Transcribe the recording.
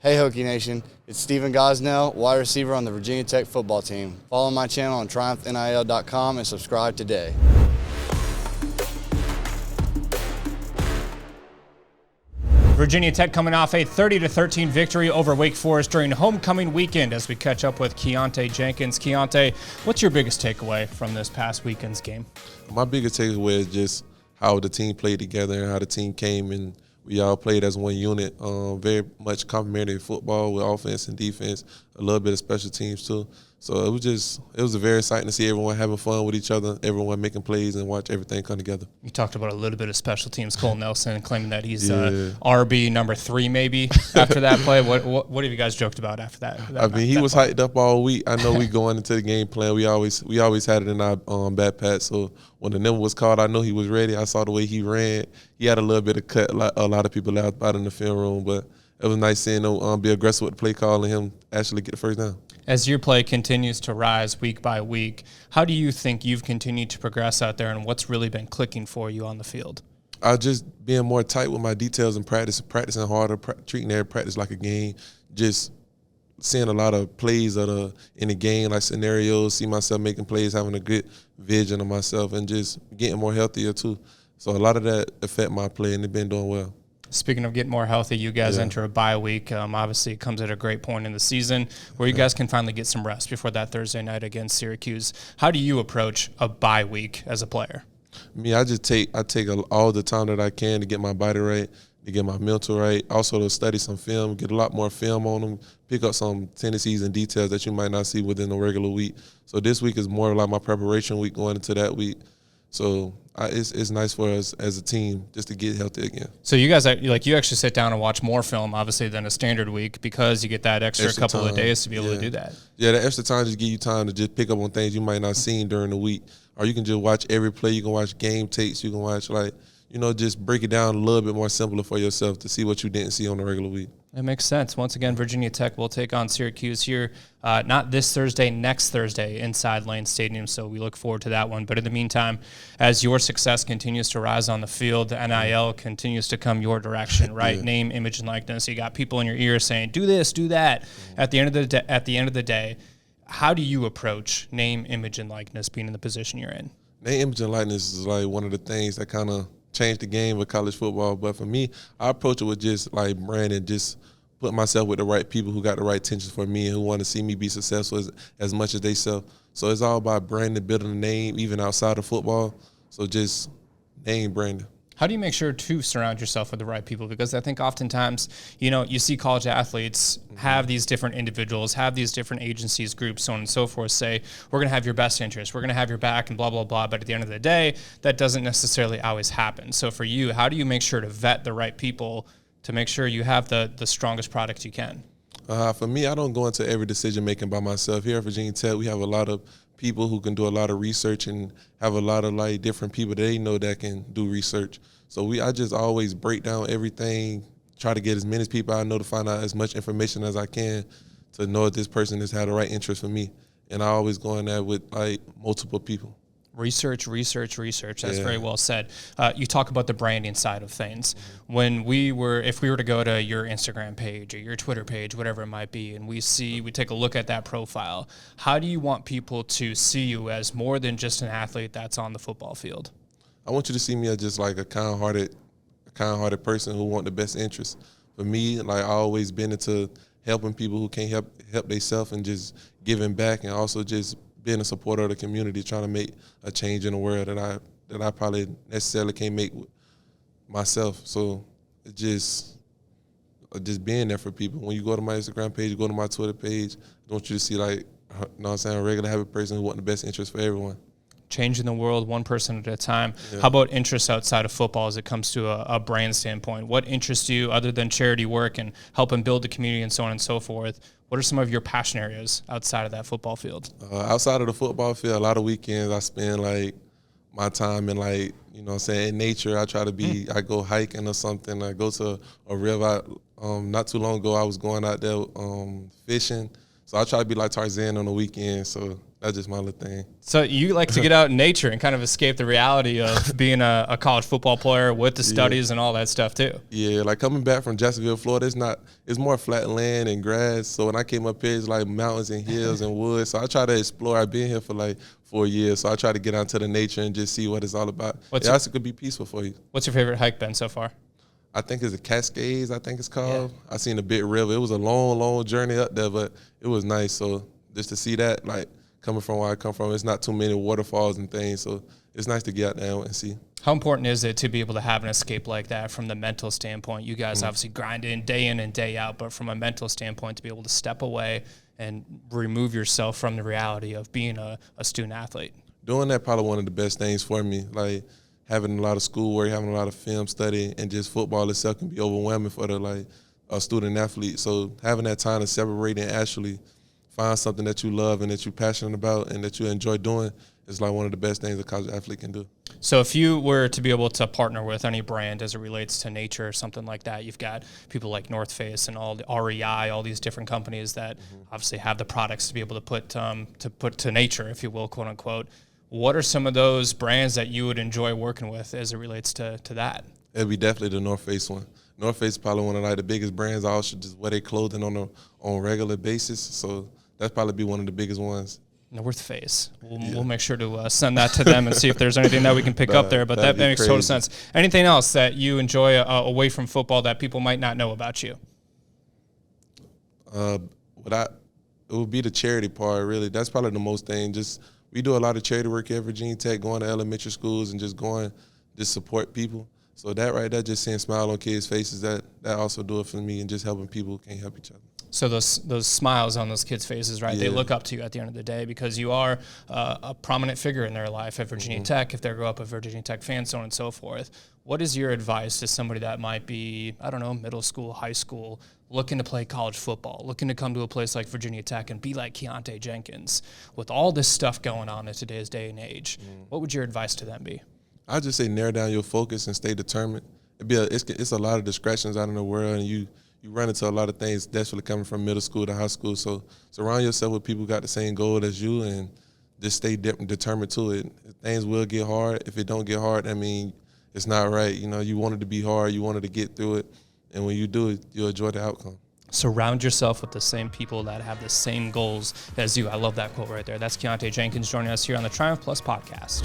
Hey Hokie Nation, it's Steven Gosnell, wide receiver on the Virginia Tech football team. Follow my channel on TriumphNIL.com and subscribe today. Virginia Tech coming off a 30-13 victory over Wake Forest during homecoming weekend as we catch up with Keonta Jenkins. Keonta, what's your biggest takeaway from this past weekend's game? My biggest takeaway is just how the team played together and how the team came and we all played as one unit. Very much complementary football with offense and defense, a little bit of special teams too. So it was very exciting to see everyone having fun with each other, everyone making plays and watch everything come together. You talked about a little bit of special teams. Cole Nelson claiming that he's RB number 3 maybe after that play. What have you guys joked about after that? I mean, he was hyped up all week. I know we going into the game plan. We always had it in our backpack. So when the number was called, I know he was ready. I saw the way he ran. He had a little bit of cut, like a lot of people out in the film room, but it was nice seeing him be aggressive with the play call and him actually get the first down. As your play continues to rise week by week, how do you think you've continued to progress out there and what's really been clicking for you on the field? Just being more tight with my details in practice, practicing harder, treating every practice like a game, just seeing a lot of plays in the game, like scenarios, see myself making plays, having a good vision of myself, and just getting more healthier too. So a lot of that affect my play, and they've been doing well. Speaking of getting more healthy, you guys enter a bye week. Obviously, it comes at a great point in the season where you guys can finally get some rest before that Thursday night against Syracuse. How do you approach a bye week as a player? Me, I take all the time that I can to get my body right, to get my mental right, also to study some film, get a lot more film on them, pick up some tendencies and details that you might not see within a regular week. So this week is more like my preparation week going into that week. So it's nice for us as a team just to get healthy again. So you guys, you actually sit down and watch more film, obviously, than a standard week because you get that extra couple of days to be able to do that. Yeah, the extra time just give you time to just pick up on things you might not seen during the week. Or you can just watch every play. You can watch game tapes. You can watch, just break it down a little bit more simpler for yourself to see what you didn't see on the regular week. That makes sense. Once again, Virginia Tech will take on Syracuse here, not this Thursday, next Thursday inside Lane Stadium, so we look forward to that one. But in the meantime, as your success continues to rise on the field, the NIL continues to come your direction, right? Yeah. Name, image, and likeness. You got people in your ear saying, do this, do that. At the end of the day, how do you approach name, image, and likeness being in the position you're in? Name, image, and likeness is like one of the things that kind of changed the game of college football. But for me, I approach it with just like branding, just put myself with the right people who got the right intentions for me and who want to see me be successful as much as they self. So it's all about branding, building a name, even outside of football. So just name branding. How do you make sure to surround yourself with the right people? Because I think oftentimes, you see college athletes have these different individuals, have these different agencies, groups, so on and so forth, say, we're going to have your best interest, we're going to have your back, and blah, blah, blah. But at the end of the day, that doesn't necessarily always happen. So for you, how do you make sure to vet the right people to make sure you have the strongest product you can? For me, I don't go into every decision-making by myself. Here at Virginia Tech, we have a lot of people who can do a lot of research and have a lot of different people that they know that can do research. So I just always break down everything, try to get as many people I know to find out as much information as I can to know if this person has had the right interest for me. And I always go in there with multiple people. Research. That's very well said. You talk about the branding side of things. If we were to go to your Instagram page or your Twitter page, whatever it might be, and we take a look at that profile, how do you want people to see you as more than just an athlete that's on the football field? I want you to see me as just like a kind-hearted person who want the best interest. For me, I always been into helping people who can't help themselves and just giving back, and also just being a supporter of the community, trying to make a change in the world that I probably necessarily can't make myself. So just being there for people. When you go to my Instagram page, you go to my Twitter page, I want you to see a regular happy person who want the best interest for everyone. Changing the world one person at a time. Yeah. How about interests outside of football as it comes to a brand standpoint? What interests you other than charity work and helping build the community and so on and so forth? What are some of your passion areas outside of that football field? Outside of the football field, a lot of weekends I spend my time in in nature. I try to be, I go hiking or something. I go to a river. Not too long ago I was going out there fishing. So I try to be like Tarzan on the weekend. So that's just my little thing. So you like to get out in nature and kind of escape the reality of being a college football player with the studies and all that stuff too. Yeah, like coming back from Jacksonville, Florida, it's more flat land and grass. So when I came up here, it's like mountains and hills and woods. So I try to explore. I've been here for like 4 years. So I try to get out to the nature and just see what it's all about. It also could be peaceful for you. What's your favorite hike been so far? I think it's the Cascades, I think it's called. Yeah. I seen the Big River. It was a long, long journey up there, but it was nice. So just to see that, like coming from where I come from, it's not too many waterfalls and things. So it's nice to get out there and see. How important is it to be able to have an escape like that from the mental standpoint? You guys obviously grind in and day out, but from a mental standpoint, to be able to step away and remove yourself from the reality of being a student athlete? Doing that probably one of the best things for me. Like having a lot of schoolwork, having a lot of film study, and just football itself can be overwhelming for a student athlete. So having that time to separate and actually find something that you love and that you're passionate about and that you enjoy doing is like one of the best things a college athlete can do. So if you were to be able to partner with any brand as it relates to nature or something like that, you've got people like North Face and all the REI, all these different companies that obviously have the products to be able to put to nature, if you will, quote unquote. What are some of those brands that you would enjoy working with as it relates to that? It'd be definitely the North Face one. North Face is probably one of like the biggest brands. I also just wear their clothing on a regular basis, so that's probably be one of the biggest ones. North Face. We'll make sure to send that to them and see if there's anything that we can pick up there. But that makes total sense. Anything else that you enjoy away from football that people might not know about you? It would be the charity part, really. That's probably the most thing. We do a lot of charity work at Virginia Tech, going to elementary schools and just support people. So that right there, just seeing smile on kids' faces, that also do it for me, and just helping people who can't help each other. So those smiles on those kids' faces, right? Yeah. They look up to you at the end of the day because you are a prominent figure in their life at Virginia Tech. If they grow up a Virginia Tech fan, so on and so forth. What is your advice to somebody that might be, I don't know, middle school, high school, looking to play college football, looking to come to a place like Virginia Tech and be like Keonta Jenkins? With all this stuff going on in today's day and age, what would your advice to them be? I'd just say narrow down your focus and stay determined. It's a lot of distractions out in the world, and you run into a lot of things desperately coming from middle school to high school. So surround yourself with people who got the same goal as you, and just stay determined to it. Things will get hard. If it don't get hard, I mean, it's not right. You know, you want it to be hard. You wanted to get through it. And when you do it, you'll enjoy the outcome. Surround yourself with the same people that have the same goals as you. I love that quote right there. That's Keonta Jenkins joining us here on the Triumph Plus podcast.